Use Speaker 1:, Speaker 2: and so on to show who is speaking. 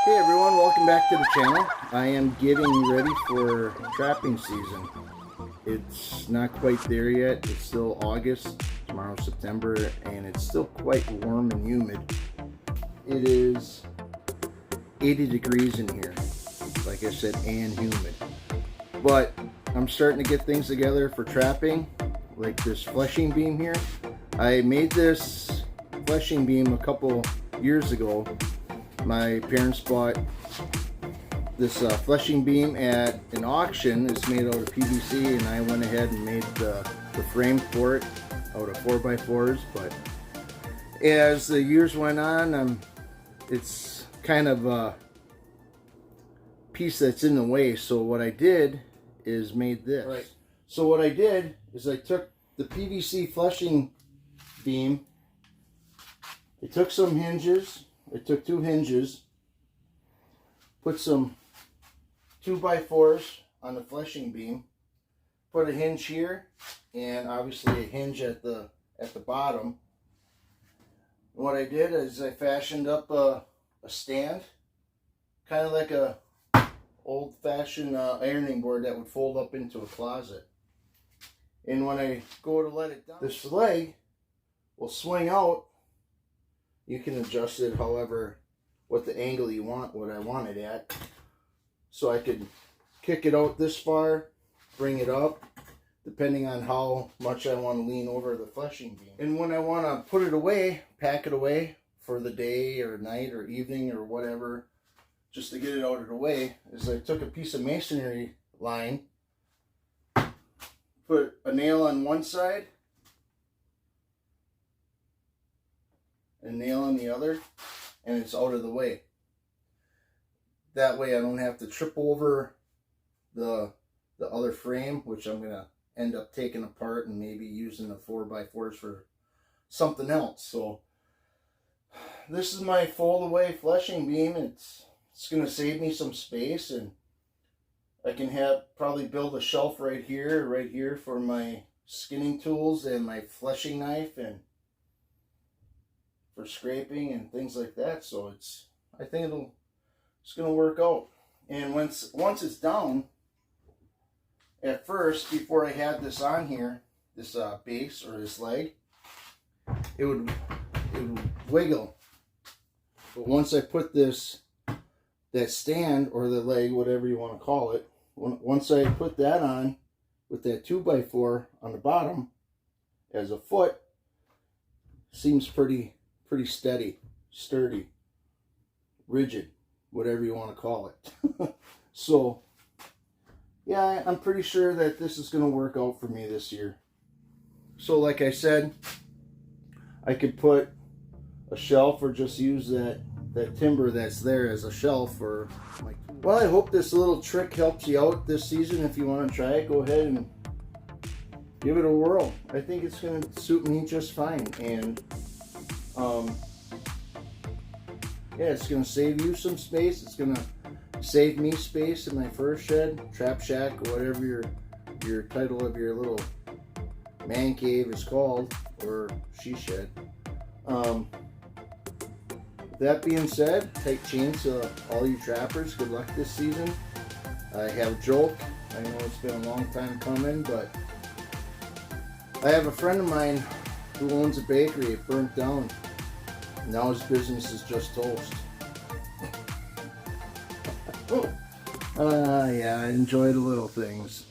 Speaker 1: Hey everyone, welcome back to the channel. I am getting ready for trapping season. It's not quite there yet. It's still August, tomorrow's September, and it's still quite warm and humid. It is 80 degrees in here, like I said, and humid. But I'm starting to get things together for trapping, like this fleshing beam here. I made this fleshing beam a couple years ago. My parents bought this fleshing beam at an auction. It's made out of PVC, and I went ahead and made the frame for it out of 4x4s. But as the years went on, it's kind of a piece that's in the way. So what I did is made this. Right. So what I did is I took the PVC fleshing beam. I took some hinges. I took 2 hinges, put some 2x4s on the fleshing beam, put a hinge here, and obviously a hinge at the bottom. And what I did is I fashioned up a stand, kind of like a old-fashioned ironing board that would fold up into a closet. And when I go to let it down, this leg will swing out. You can adjust it however, what the angle you want, what I want it at. So I could kick it out this far, bring it up, depending on how much I want to lean over the fleshing beam. And when I want to put it away, pack it away for the day or night or evening or whatever, just to get it out of the way, is I took a piece of masonry line, put a nail on one side, a nail on the other, and it's out of the way. That way I don't have to trip over the other frame, which I'm going to end up taking apart and maybe using the 4x4s for something else. So this is my fold away fleshing beam. It's going to save me some space, and I can probably build a shelf right here for my skinning tools and my fleshing knife and for scraping and things like that. So I think it's gonna work out. And once it's down, at first, before I had this on here, this base or this leg, it would wiggle. But once I put that stand or the leg, whatever you want to call it, once I put that on with that 2x4 on the bottom as a foot, seems pretty steady, sturdy, rigid, whatever you want to call it. So yeah, I'm pretty sure that this is going to work out for me this year. So like I said, I could put a shelf or just use that timber that's there as a shelf. Or well, I hope this little trick helps you out this season. If you want to try it, go ahead and give it a whirl. I think it's going to suit me just fine. And yeah, it's going to save you some space. It's going to save me space in my fur shed, trap shack, or whatever your title of your little man cave is called, or she shed. That being said, take chains to all you trappers. Good luck this season. I have a joke. I know it's been a long time coming, but I have a friend of mine who owns a bakery. It burnt down. Now his business is just toast. Yeah, I enjoy the little things.